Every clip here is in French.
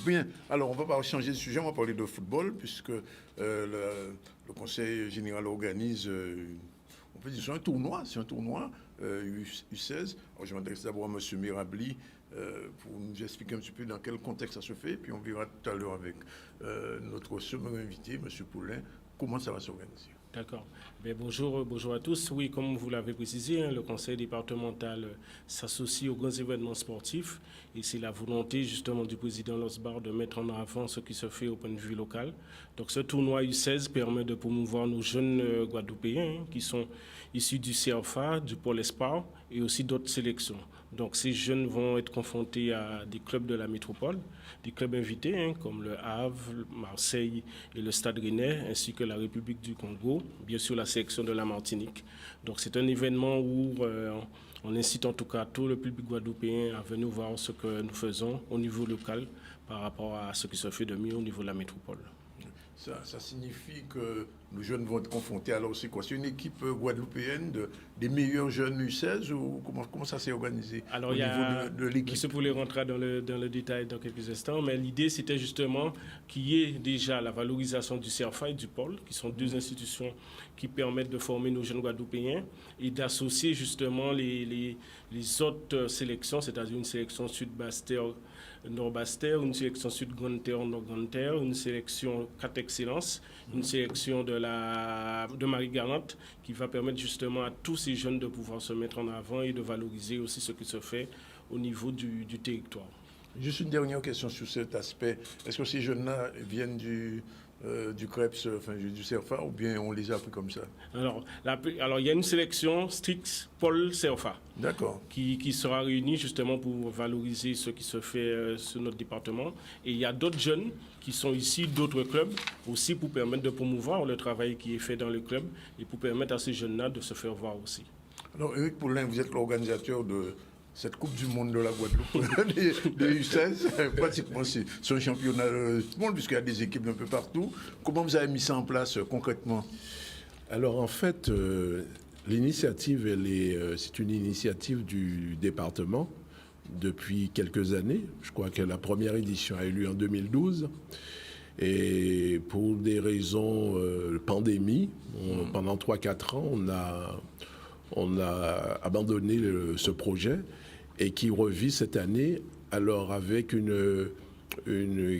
Bien, alors on va pas changer de sujet, on va parler de football, puisque le Conseil général organise, on peut dire, c'est un tournoi U16. Alors, je m'adresse d'abord à M. Mirabli pour nous expliquer un petit peu dans quel contexte ça se fait, puis on verra tout à l'heure avec notre second invité, M. Poulain, comment ça va s'organiser. D'accord. Bonjour à tous. Oui, comme vous l'avez précisé, le conseil départemental s'associe aux grands événements sportifs et c'est la volonté justement du président Losbar de mettre en avant ce qui se fait au point de vue local. Donc ce tournoi U16 permet de promouvoir nos jeunes Guadeloupéens qui sont issus du CFA, du Pôle Espoir et aussi d'autres sélections. Donc ces jeunes vont être confrontés à des clubs de la métropole, des clubs invités comme le Havre, Marseille et le Stade Rennais, ainsi que la République du Congo, bien sûr la sélection de la Martinique. Donc c'est un événement où on incite en tout cas tout le public guadeloupéen à venir voir ce que nous faisons au niveau local par rapport à ce qui se fait de mieux au niveau de la métropole. Ça signifie que nos jeunes vont être confrontés. Alors, c'est quoi? C'est une équipe guadeloupéenne des meilleurs jeunes U16 ou comment ça s'est organisé? Alors, il y a, de l'équipe? Monsieur Poulet rentrera dans le détail dans quelques instants, mais l'idée, c'était justement qu'il y ait déjà la valorisation du CERFA et du Pôle, qui sont deux institutions qui permettent de former nos jeunes Guadeloupéens et d'associer justement les autres sélections, c'est-à-dire une sélection Sud-Basse-Terre, Nord-Basse-Terre, une sélection Sud-Grande-Terre, Nord-Grande-Terre, une sélection 4 Excellence, une sélection de Marie-Galante qui va permettre justement à tous ces jeunes de pouvoir se mettre en avant et de valoriser aussi ce qui se fait au niveau du territoire. Juste une dernière question sur cet aspect. Est-ce que ces jeunes-là viennent du CREPS, enfin du CERFA, ou bien on les a pris comme ça? Alors il y a une sélection stricte Pôle CERFA. D'accord. Qui sera réunie justement pour valoriser ce qui se fait sur notre département. Et il y a d'autres jeunes qui sont ici, d'autres clubs, aussi pour permettre de promouvoir le travail qui est fait dans le club et pour permettre à ces jeunes-là de se faire voir aussi. Alors, Éric Poulain, vous êtes l'organisateur de cette Coupe du Monde de la Guadeloupe, de U16. Pratiquement, c'est un championnat du monde, puisqu'il y a des équipes un peu partout. Comment vous avez mis ça en place concrètement? Alors, en fait, l'initiative, c'est une initiative du département depuis quelques années. Je crois que la première édition a eu lieu en 2012. Et pour des raisons pandémie, pendant 3-4 ans, on a abandonné ce projet et qui revit cette année, alors avec une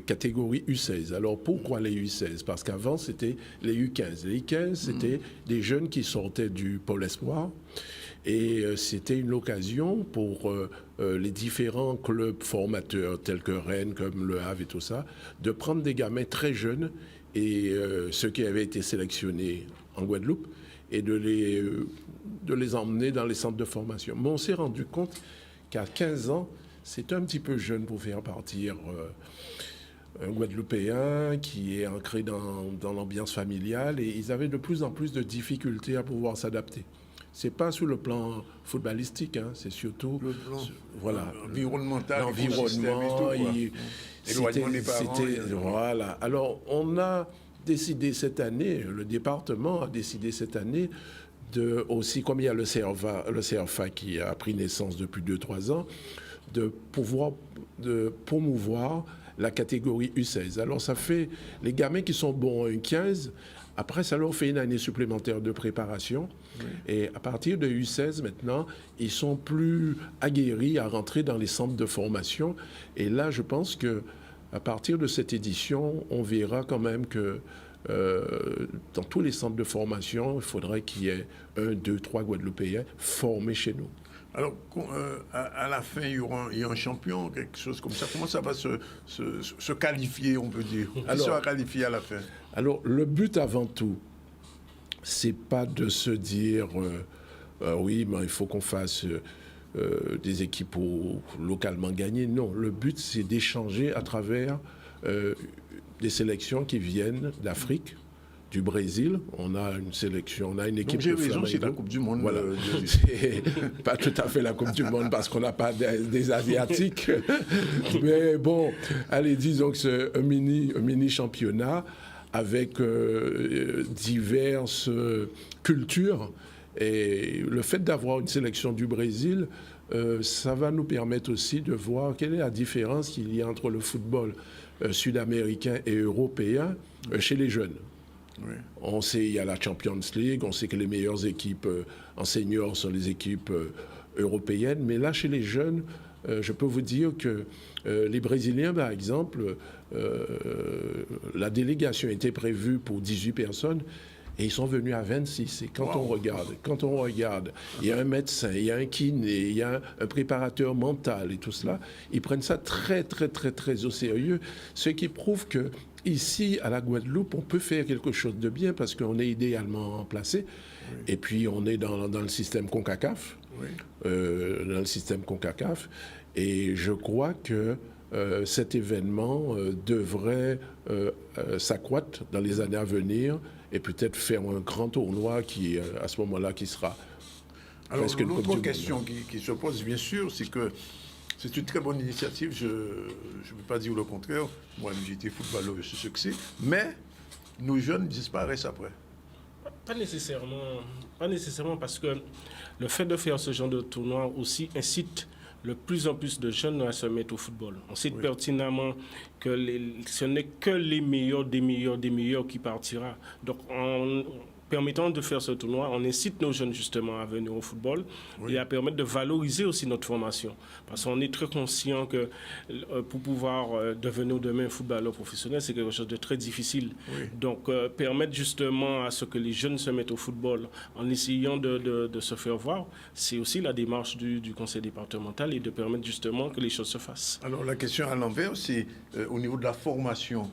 catégorie U16. Alors pourquoi les U16? Parce qu'avant, c'était les U15. Les U15, c'était des jeunes qui sortaient du Pôle Espoir. Et c'était une occasion pour les différents clubs formateurs, tels que Rennes, comme Le Havre et tout ça, de prendre des gamins très jeunes, et ceux qui avaient été sélectionnés en Guadeloupe, et de les emmener dans les centres de formation. Mais on s'est rendu compte qu'à 15 ans, c'est un petit peu jeune pour faire partir un Guadeloupéen qui est ancré dans l'ambiance familiale, et ils avaient de plus en plus de difficultés à pouvoir s'adapter. C'est pas sur le plan footballistique, hein, c'est surtout le plan environnemental, l'environnement, éloignement des parents. Voilà. Alors on a décidé cette année, le département a décidé cette année aussi, comme il y a le CERFA qui a pris naissance depuis 2-3 ans, de promouvoir la catégorie U16. Alors ça fait les gamins qui sont bons en U15. Après, ça leur fait une année supplémentaire de préparation. Oui. Et à partir de U16, maintenant, ils sont plus aguerris à rentrer dans les centres de formation. Et là, je pense qu'à partir de cette édition, on verra quand même que dans tous les centres de formation, il faudrait qu'il y ait 1, 2, 3 Guadeloupéens formés chez nous. Alors, à la fin, il y a un champion, quelque chose comme ça. Comment ça va se qualifier, on peut dire? Qui sera qualifié à la fin? Alors, le but avant tout, c'est pas de se dire oui, mais il faut qu'on fasse des équipes pour localement gagner. Non, le but, c'est d'échanger à travers des sélections qui viennent d'Afrique, du Brésil. On a une sélection, on a une équipe de Flamengo. C'est la Coupe du Monde. Voilà. C'est pas tout à fait la Coupe du Monde parce qu'on n'a pas des Asiatiques. Mais bon, allez, disons que c'est un mini championnat avec diverses cultures. Et le fait d'avoir une sélection du Brésil, ça va nous permettre aussi de voir quelle est la différence qu'il y a entre le football sud-américains et européens chez les jeunes. Oui. On sait, il y a la Champions League, on sait que les meilleures équipes en seniors sont les équipes européennes, mais là, chez les jeunes, je peux vous dire que les Brésiliens, par exemple, la délégation était prévue pour 18 personnes et ils sont venus à 26. Et quand on regarde, il y a un médecin, il y a un kiné, il y a un préparateur mental et tout cela, ils prennent ça très, très, très, très au sérieux, ce qui prouve que ici, à la Guadeloupe, on peut faire quelque chose de bien parce qu'on est idéalement placé. Oui. Et puis, on est dans le système CONCACAF. Oui. Dans le système CONCACAF. Et je crois que cet événement devrait s'accroître dans les années à venir et peut-être faire un grand tournoi qui, à ce moment-là, qui sera... Alors, l'autre question qui se pose, bien sûr, c'est que c'est une très bonne initiative, je ne peux pas dire le contraire. Moi, j'ai été footballeur, je sais ce que c'est. Mais nos jeunes disparaissent après. Pas nécessairement parce que le fait de faire ce genre de tournoi aussi incite de plus en plus de jeunes à se mettre au football. On sait pertinemment que ce n'est que les meilleurs des meilleurs qui partira. Donc, en permettant de faire ce tournoi, on incite nos jeunes justement à venir au football et à permettre de valoriser aussi notre formation. Parce qu'on est très conscient que pour pouvoir devenir demain footballeur professionnel, c'est quelque chose de très difficile. Donc, permettre justement à ce que les jeunes se mettent au football en essayant de se faire voir, c'est aussi la démarche du conseil départemental et de permettre justement que les choses se fassent. Alors, la question à l'envers, c'est au niveau de la formation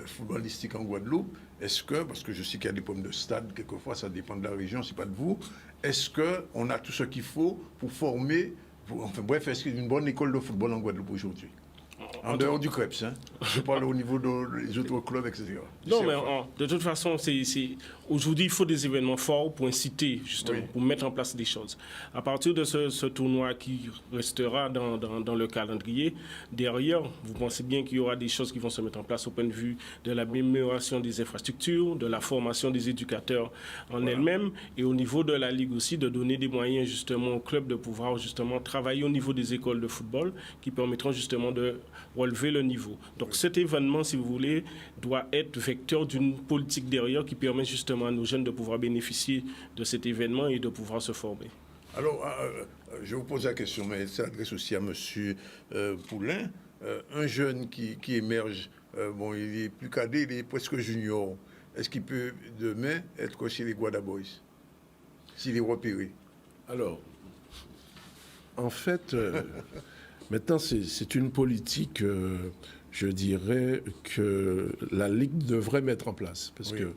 footballistique en Guadeloupe, est-ce que, parce que je sais qu'il y a des problèmes de stade, quelquefois ça dépend de la région, c'est pas de vous, est-ce qu'on a tout ce qu'il faut pour former, est-ce qu'il y a une bonne école de football en Guadeloupe aujourd'hui? En dehors du CREPS, hein. Je parle au niveau des autres clubs, etc. Non, mais de toute façon, aujourd'hui, il faut des événements forts pour inciter, justement, pour mettre en place des choses. À partir de ce tournoi qui restera dans le calendrier, derrière, vous pensez bien qu'il y aura des choses qui vont se mettre en place au point de vue de l'amélioration des infrastructures, de la formation des éducateurs en elles-mêmes, et au niveau de la Ligue aussi, de donner des moyens, justement, aux clubs de pouvoir, justement, travailler au niveau des écoles de football qui permettront, justement, de relever le niveau. Donc cet événement, si vous voulez, doit être vecteur d'une politique derrière qui permet justement à nos jeunes de pouvoir bénéficier de cet événement et de pouvoir se former. Alors, je vous pose la question, mais elle s'adresse aussi à M. Poulain. Un jeune qui émerge, il est plus cadet, il est presque junior. Est-ce qu'il peut demain être chez les Guada Boys, s'il est repéré? Alors, en fait... Maintenant, c'est une politique, je dirais, que la Ligue devrait mettre en place. Parce que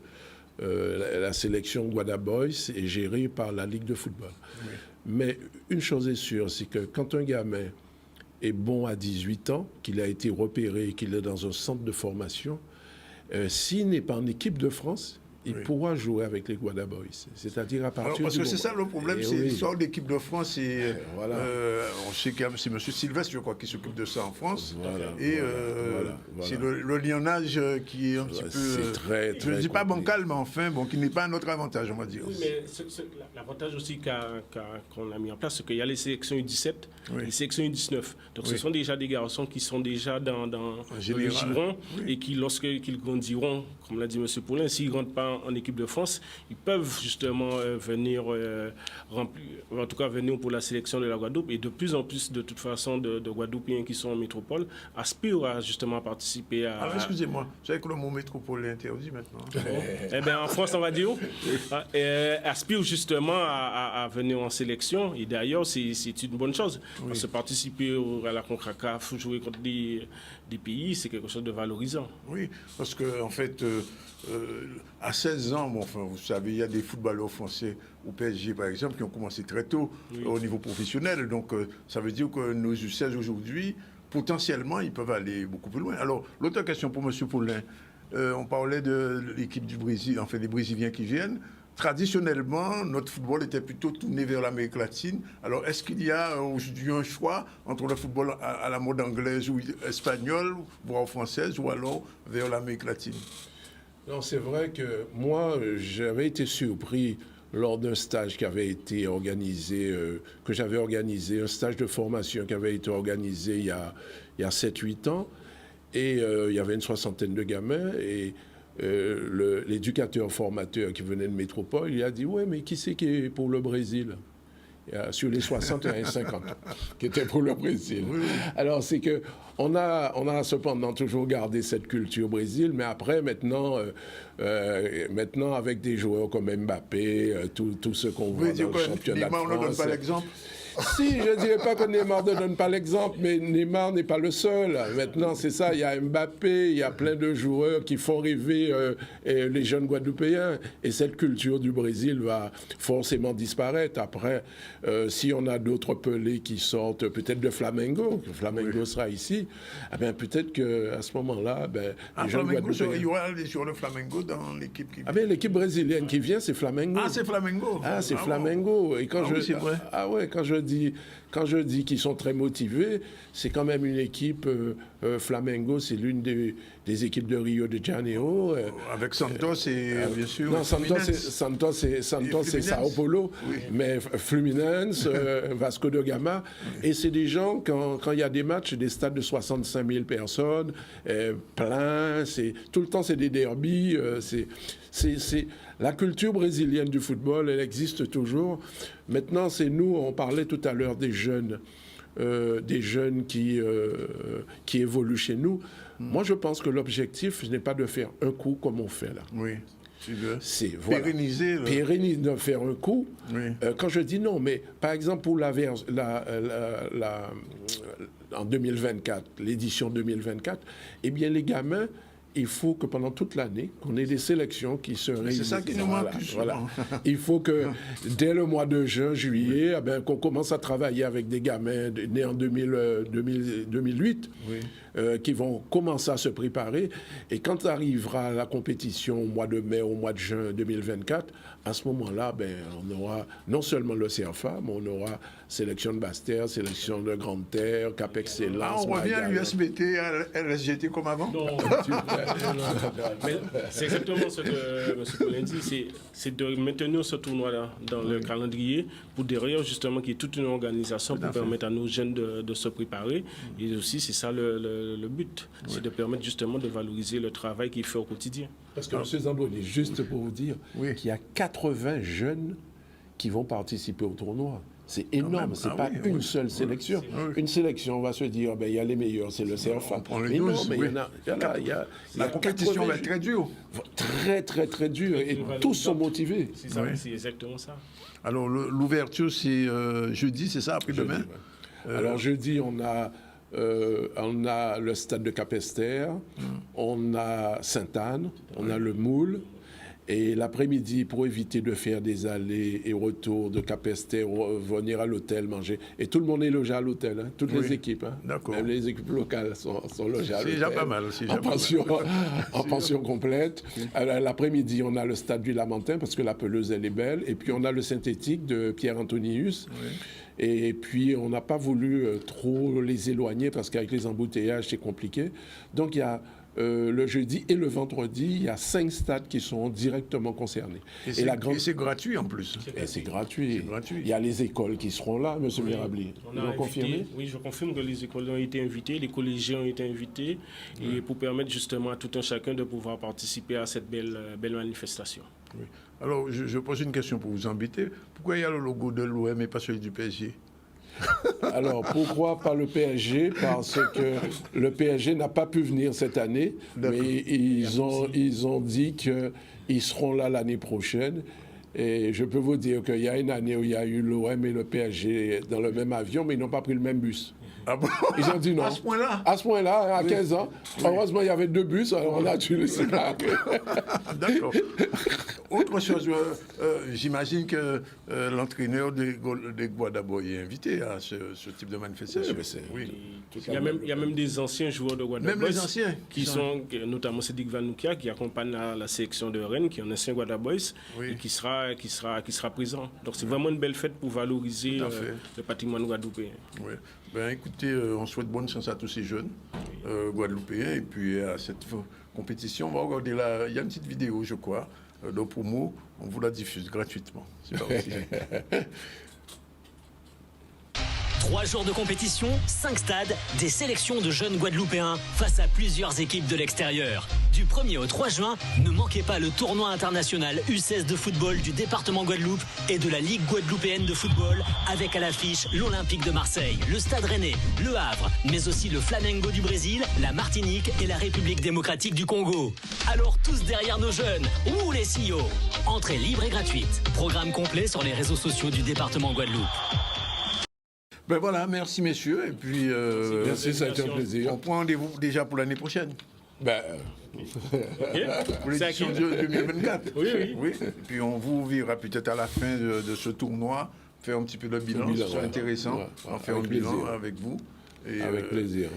la sélection Guada Boys est gérée par la Ligue de football. Oui. Mais une chose est sûre, c'est que quand un gamin est bon à 18 ans, qu'il a été repéré, qu'il est dans un centre de formation, s'il n'est pas en équipe de France, il pourra jouer avec les Guada Boys. C'est-à-dire à partir parce que c'est ça le problème, c'est l'histoire de l'équipe de France. Et, on sait que c'est M. Sylvestre, je crois, qui s'occupe de ça en France. C'est le lionnage qui est un petit peu... Très, je ne dis pas bancal, mais enfin, qui n'est pas à notre avantage, on va dire. Oui, mais l'avantage aussi qu'on a mis en place, c'est qu'il y a les sélections U17, les sélections U19. Donc ce sont déjà des garçons qui sont déjà dans le giron et qui, lorsqu'ils grandiront, comme l'a dit M. Poulain, s'ils ne rentrent pas en équipe de France, ils peuvent justement venir en tout cas venir pour la sélection de la Guadeloupe. Et de plus en plus, de toute façon, de Guadeloupéens qui sont en métropole aspirent à justement participer à... Alors, excusez-moi, vous savez que le mot métropole est interdit maintenant. Eh bien, en France, on va dire, aspirent justement à venir en sélection. Et d'ailleurs, c'est une bonne chose. Parce que participer à la CONCACAF, jouer contre des pays, c'est quelque chose de valorisant. Oui, parce qu'en fait... à 16 ans, vous savez, il y a des footballeurs français au PSG, par exemple, qui ont commencé très tôt au niveau professionnel. Donc, ça veut dire que nos U16 aujourd'hui, potentiellement, ils peuvent aller beaucoup plus loin. Alors, l'autre question pour M. Poulain, on parlait de l'équipe du Brésil, enfin, les Brésiliens qui viennent. Traditionnellement, notre football était plutôt tourné vers l'Amérique latine. Alors, est-ce qu'il y a aujourd'hui un choix entre le football à la mode anglaise ou espagnole, voire française, ou alors vers l'Amérique latine? Non, c'est vrai que moi, j'avais été surpris lors d'un stage qui avait été organisé, que j'avais organisé, un stage de formation qui avait été organisé il y a 7-8 ans. Et il y avait une 60aine de gamins. Et l'éducateur formateur qui venait de Métropole, il a dit « Ouais, mais qui c'est qui est pour le Brésil ?» Sur les 60, il y en a 50 qui étaient pour le Brésil. Oui. Alors, c'est qu'on a cependant toujours gardé cette culture Brésil, mais après, maintenant avec des joueurs comme Mbappé, tout ce qu'on voit dans le championnat de France... Neymar ne donne pas l'exemple. Si, je ne dirais pas que Neymar ne donne pas l'exemple, mais Neymar n'est pas le seul. Maintenant, c'est ça, il y a Mbappé, il y a plein de joueurs qui font rêver les jeunes Guadeloupéens. Et cette culture du Brésil va forcément disparaître. Après, si on a d'autres Pelés qui sortent, peut-être de Flamengo, que Flamengo sera ici, eh bien, peut-être qu'à ce moment-là, les jeunes Guadeloupéens... Il y aura des joueurs de Flamengo dans l'équipe qui vient. Ah bien, l'équipe brésilienne qui vient, c'est Flamengo. Ah, c'est Flamengo. Ah, c'est Flamengo. Et quand oui, c'est vrai. Ah ouais, quand je dis qu'ils sont très motivés, c'est quand même une équipe, Flamengo, c'est l'une des équipes de Rio de Janeiro. Avec Santos et bien sûr... Non, Santos c'est Sao Paulo, oui. Mais Fluminense, Vasco da Gama. Et c'est des gens, quand il y a des matchs, des stades de 65 000 personnes, pleins, tout le temps c'est des derbies, la culture brésilienne du football, elle existe toujours. Maintenant, c'est nous, on parlait tout à l'heure des jeunes qui évoluent chez nous. Moi, je pense que l'objectif, ce n'est pas de faire un coup comme on fait là. Oui. C'est pérenniser. De faire un coup. Oui. Quand je dis non, mais par exemple, pour en 2024, l'édition 2024, eh bien, les gamins, il faut que pendant toute l'année, qu'on ait des sélections qui se réunissent. C'est ça qui nous manque. Voilà. Il faut que dès le mois de juin, juillet, qu'on commence à travailler avec des gamins nés en 2008, qui vont commencer à se préparer. Et quand arrivera la compétition au mois de mai, au mois de juin 2024, à ce moment-là, on aura non seulement le CFA, mais on aura sélection de Basse-Terre, sélection de Grande-Terre, Cap Excellence. On revient à l'USBT, à l'SGT comme avant? Non, mais c'est exactement ce que M. Paulin dit, c'est de maintenir ce tournoi-là dans le calendrier pour derrière justement qu'il y ait toute une organisation pour permettre à nos jeunes de se préparer. Et aussi, c'est ça le but, c'est de permettre justement de valoriser le travail qu'il fait au quotidien. Parce que M. Zamboni, juste pour vous dire qu'il y a 80 jeunes qui vont participer au tournoi. C'est énorme, c'est pas une seule sélection. Une sélection, on va se dire, il y a les meilleurs, c'est le CFA. Mais non, mais la compétition va être très dure. Très, très, très dure. Et tous sont motivés. C'est ça, c'est exactement ça. Alors, l'ouverture, c'est jeudi, c'est ça, après-demain? Alors, jeudi, on a le stade de Capesterre, on a Sainte-Anne, on a le Moule. Et l'après-midi, pour éviter de faire des allers et retours de Capesterre, venir à l'hôtel, manger. Et tout le monde est logé à l'hôtel, hein, toutes les équipes. Hein. D'accord. Même les équipes locales sont logées à l'hôtel. C'est déjà pas mal. En pension complète. L'après-midi, on a le stade du Lamentin, parce que la pelouse, elle est belle. Et puis, on a le synthétique de Pierre Antonius. Oui. Et puis, on n'a pas voulu trop les éloigner, parce qu'avec les embouteillages, c'est compliqué. Donc, il y a... le jeudi et le vendredi, il y a 5 stades qui sont directement concernés. Et c'est gratuit en plus. Et c'est gratuit. Il y a les écoles qui seront là, M. Mirabli. Vous confirmez? Oui, je confirme que les écoles ont été invitées, les collégiens ont été invités, et pour permettre justement à tout un chacun de pouvoir participer à cette belle manifestation. Oui. Alors, je pose une question pour vous embêter. Pourquoi il y a le logo de l'OM et pas celui du PSG? Alors, pourquoi pas le PSG? Parce que le PSG n'a pas pu venir cette année, mais ils ont dit qu'ils seront là l'année prochaine. Et je peux vous dire qu'il y a une année où il y a eu l'OM et le PSG dans le même avion, mais ils n'ont pas pris le même bus. Ah bon? Ils ont dit non. À ce point-là? À ce point-là, à 15 ans. Oui. Heureusement, il y avait 2 bus, alors on a dû laisser là. D'accord. Autre chose, j'imagine que l'entraîneur des Guadaboy est invité à ce type de manifestation. Oui. Il y a même des anciens joueurs de Guadaboy. Même les anciens? Qui sont, notamment Cédric Vanoukia, qui accompagne la sélection de Rennes, qui est un ancien Guadaboy, et qui sera présent. Donc c'est vraiment une belle fête pour valoriser le patrimoine guadeloupéen. Oui. Écoutez, on souhaite bonne chance à tous ces jeunes guadeloupéens. Et puis à cette compétition, on va regarder il y a une petite vidéo, je crois, de promo. On vous la diffuse gratuitement. C'est pas aussi. 3 jours de compétition, 5 stades, des sélections de jeunes Guadeloupéens face à plusieurs équipes de l'extérieur. Du 1er au 3 juin, ne manquez pas le tournoi international U16 de football du département Guadeloupe et de la Ligue guadeloupéenne de football avec à l'affiche l'Olympique de Marseille, le Stade Rennais, le Havre, mais aussi le Flamengo du Brésil, la Martinique et la République démocratique du Congo. Alors tous derrière nos jeunes, ouh les CEO. Entrée libre et gratuite. Programme complet sur les réseaux sociaux du département Guadeloupe. Ben voilà, merci messieurs. Et puis, Merci, ça a été un plaisir. on prend rendez-vous déjà pour l'année prochaine. Ben, Pour l'édition 2024. Oui. Et puis on vous verra peut-être à la fin de ce tournoi, faire un petit peu de bilan. C'est intéressant. Ouais, On fait un avec bilan plaisir. avec vous. Et, avec plaisir.